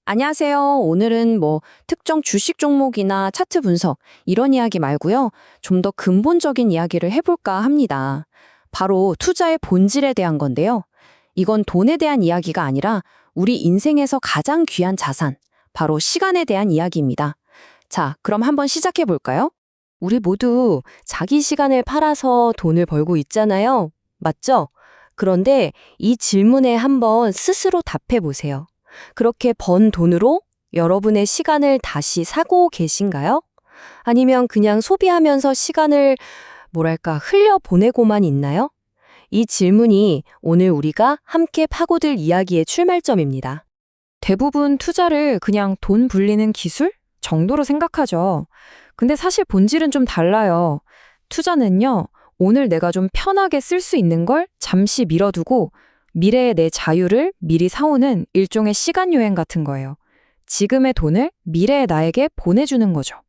안녕하세요. 오늘은 특정 주식 종목이나 차트 분석 이런 이야기 말고요. 좀 더 근본적인 이야기를 해볼까 합니다. 바로 투자의 본질에 대한 건데요. 이건 돈에 대한 이야기가 아니라 우리 인생에서 가장 귀한 자산, 바로 시간에 대한 이야기입니다. 자, 그럼 한번 시작해 볼까요? 우리 모두 자기 시간을 팔아서 돈을 벌고 있잖아요. 맞죠? 그런데 이 질문에 한번 스스로 답해 보세요. 그렇게 번 돈으로 여러분의 시간을 다시 사고 계신가요? 아니면 그냥 소비하면서 시간을 흘려보내고만 있나요? 이 질문이 오늘 우리가 함께 파고들 이야기의 출발점입니다. 대부분 투자를 그냥 돈 불리는 기술 정도로 생각하죠. 근데 사실 본질은 좀 달라요. 투자는요, 오늘 내가 좀 편하게 쓸 수 있는 걸 잠시 미뤄두고 미래의 내 자유를 미리 사오는 일종의 시간 여행 같은 거예요. 지금의 돈을 미래의 나에게 보내주는 거죠.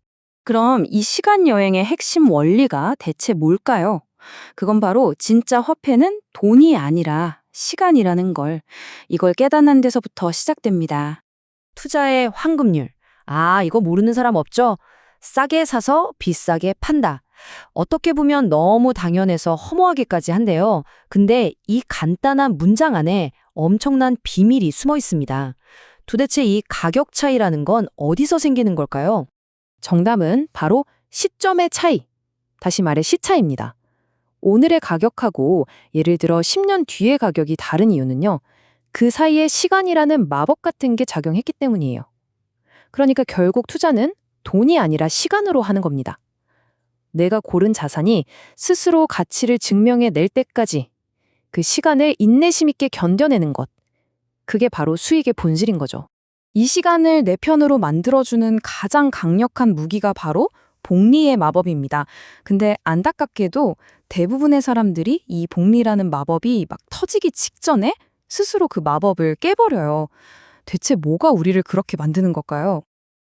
그럼 이 시간 여행의 핵심 원리가 대체 뭘까요? 그건 바로 진짜 화폐는 돈이 아니라 시간이라는 걸, 이걸 깨닫는 데서부터 시작됩니다. 투자의 황금률. 아, 이거 모르는 사람 없죠? 싸게 사서 비싸게 판다. 어떻게 보면 너무 당연해서 허무하기까지 한데요. 근데 이 간단한 문장 안에 엄청난 비밀이 숨어 있습니다. 도대체 이 가격 차이라는 건 어디서 생기는 걸까요? 정답은 바로 시점의 차이, 다시 말해 시차입니다. 오늘의 가격하고 예를 들어 10년 뒤의 가격이 다른 이유는요. 그 사이에 시간이라는 마법 같은 게 작용했기 때문이에요. 그러니까 결국 투자는 돈이 아니라 시간으로 하는 겁니다. 내가 고른 자산이 스스로 가치를 증명해 낼 때까지 그 시간을 인내심 있게 견뎌내는 것. 그게 바로 수익의 본질인 거죠. 이 시간을 내 편으로 만들어주는 가장 강력한 무기가 바로 복리의 마법입니다. 근데 안타깝게도 대부분의 사람들이 이 복리라는 마법이 막 터지기 직전에 스스로 그 마법을 깨버려요. 대체 뭐가 우리를 그렇게 만드는 걸까요?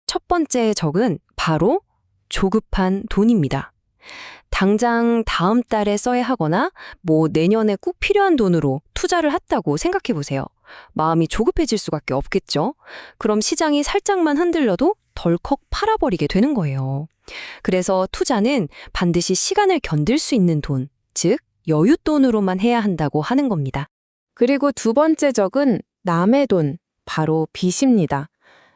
첫 번째 적은 바로 조급한 돈입니다. 당장 다음 달에 써야 하거나 내년에 꼭 필요한 돈으로 투자를 했다고 생각해 보세요. 마음이 조급해질 수밖에 없겠죠. 그럼 시장이 살짝만 흔들려도 덜컥 팔아버리게 되는 거예요. 그래서 투자는 반드시 시간을 견딜 수 있는 돈, 즉 여윳돈으로만 해야 한다고 하는 겁니다. 그리고 두 번째 적은 남의 돈, 바로 빚입니다.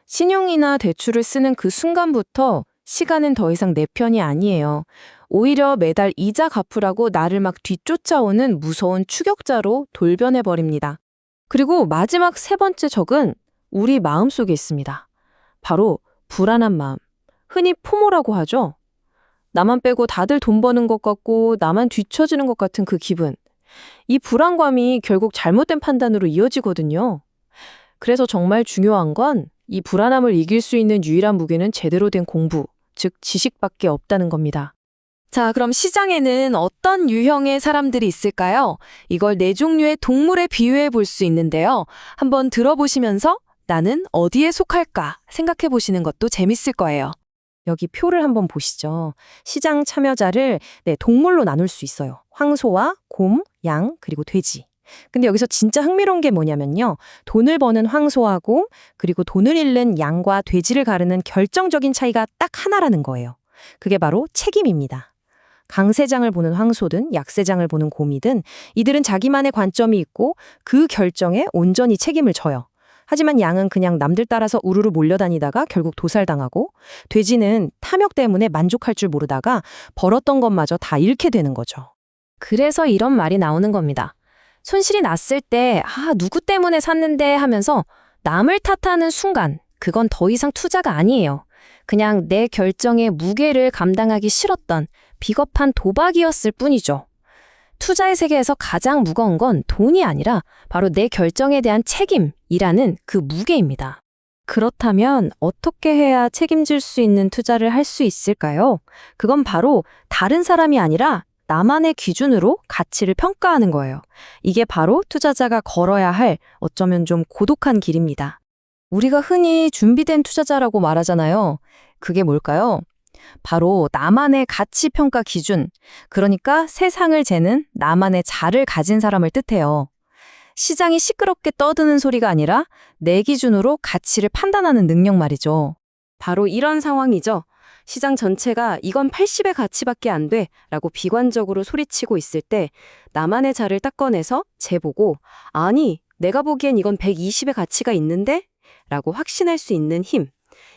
신용이나 대출을 쓰는 그 순간부터 시간은 더 이상 내 편이 아니에요. 오히려 매달 이자 갚으라고 나를 막 뒤쫓아오는 무서운 추격자로 돌변해버립니다. 그리고 마지막 세 번째 적은 우리 마음속에 있습니다. 바로 불안한 마음, 흔히 포모라고 하죠. 나만 빼고 다들 돈 버는 것 같고 나만 뒤처지는 것 같은 그 기분. 이 불안감이 결국 잘못된 판단으로 이어지거든요. 그래서 정말 중요한 건 이 불안함을 이길 수 있는 유일한 무기는 제대로 된 공부, 즉 지식밖에 없다는 겁니다. 자, 그럼 시장에는 어떤 유형의 사람들이 있을까요? 이걸 네 종류의 동물에 비유해 볼 수 있는데요. 한번 들어보시면서 나는 어디에 속할까 생각해 보시는 것도 재밌을 거예요. 여기 표를 한번 보시죠. 시장 참여자를 동물로 나눌 수 있어요. 황소와 곰, 양, 그리고 돼지. 근데 여기서 진짜 흥미로운 게 뭐냐면요. 돈을 버는 황소와 곰, 그리고 돈을 잃는 양과 돼지를 가르는 결정적인 차이가 딱 하나라는 거예요. 그게 바로 책임입니다. 강세장을 보는 황소든 약세장을 보는 곰이든 이들은 자기만의 관점이 있고 그 결정에 온전히 책임을 져요. 하지만 양은 그냥 남들 따라서 우르르 몰려다니다가 결국 도살당하고 돼지는 탐욕 때문에 만족할 줄 모르다가 벌었던 것마저 다 잃게 되는 거죠. 그래서 이런 말이 나오는 겁니다. 손실이 났을 때 누구 때문에 샀는데 하면서 남을 탓하는 순간 그건 더 이상 투자가 아니에요. 그냥 내 결정의 무게를 감당하기 싫었던 비겁한 도박이었을 뿐이죠. 투자의 세계에서 가장 무거운 건 돈이 아니라 바로 내 결정에 대한 책임이라는 그 무게입니다. 그렇다면 어떻게 해야 책임질 수 있는 투자를 할 수 있을까요? 그건 바로 다른 사람이 아니라 나만의 기준으로 가치를 평가하는 거예요. 이게 바로 투자자가 걸어야 할 어쩌면 좀 고독한 길입니다. 우리가 흔히 준비된 투자자라고 말하잖아요. 그게 뭘까요? 바로 나만의 가치 평가 기준, 그러니까 세상을 재는 나만의 자를 가진 사람을 뜻해요. 시장이 시끄럽게 떠드는 소리가 아니라 내 기준으로 가치를 판단하는 능력 말이죠. 바로 이런 상황이죠. 시장 전체가 이건 80의 가치밖에 안 돼 라고 비관적으로 소리치고 있을 때 나만의 자를 딱 꺼내서 재보고 아니, 내가 보기엔 이건 120의 가치가 있는데? 라고 확신할 수 있는 힘.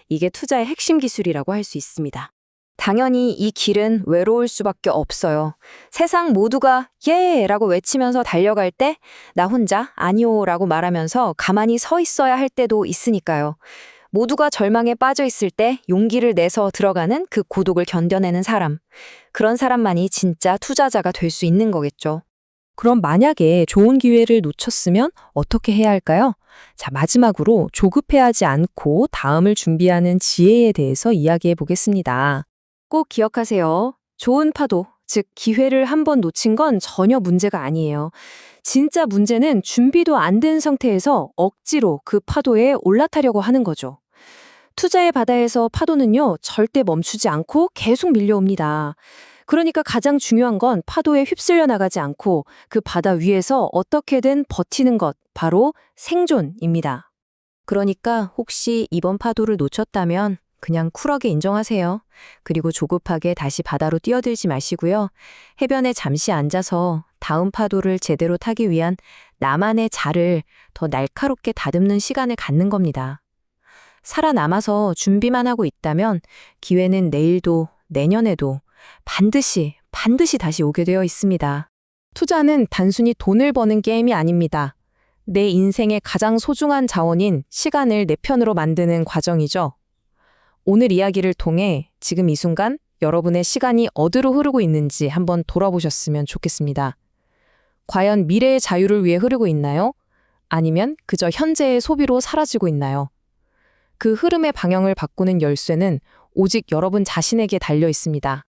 이게 투자의 핵심 기술이라고 할 수 있습니다. 당연히 이 길은 외로울 수밖에 없어요. 세상 모두가 예! 라고 외치면서 달려갈 때 나 혼자 아니오 라고 말하면서 가만히 서 있어야 할 때도 있으니까요. 모두가 절망에 빠져 있을 때 용기를 내서 들어가는 그 고독을 견뎌내는 사람. 그런 사람만이 진짜 투자자가 될 수 있는 거겠죠. 그럼 만약에 좋은 기회를 놓쳤으면 어떻게 해야 할까요? 자, 마지막으로 조급해하지 않고 다음을 준비하는 지혜에 대해서 이야기해 보겠습니다. 꼭 기억하세요. 좋은 파도, 즉 기회를 한번 놓친 건 전혀 문제가 아니에요. 진짜 문제는 준비도 안 된 상태에서 억지로 그 파도에 올라타려고 하는 거죠. 투자의 바다에서 파도는요, 절대 멈추지 않고 계속 밀려옵니다. 그러니까 가장 중요한 건 파도에 휩쓸려 나가지 않고 그 바다 위에서 어떻게든 버티는 것, 바로 생존입니다. 그러니까 혹시 이번 파도를 놓쳤다면 그냥 쿨하게 인정하세요. 그리고 조급하게 다시 바다로 뛰어들지 마시고요. 해변에 잠시 앉아서 다음 파도를 제대로 타기 위한 나만의 자를 더 날카롭게 다듬는 시간을 갖는 겁니다. 살아남아서 준비만 하고 있다면 기회는 내일도 내년에도 반드시 다시 오게 되어 있습니다. 투자는 단순히 돈을 버는 게임이 아닙니다. 내 인생의 가장 소중한 자원인 시간을 내 편으로 만드는 과정이죠. 오늘 이야기를 통해 지금 이 순간 여러분의 시간이 어디로 흐르고 있는지 한번 돌아보셨으면 좋겠습니다. 과연 미래의 자유를 위해 흐르고 있나요? 아니면 그저 현재의 소비로 사라지고 있나요? 그 흐름의 방향을 바꾸는 열쇠는 오직 여러분 자신에게 달려 있습니다.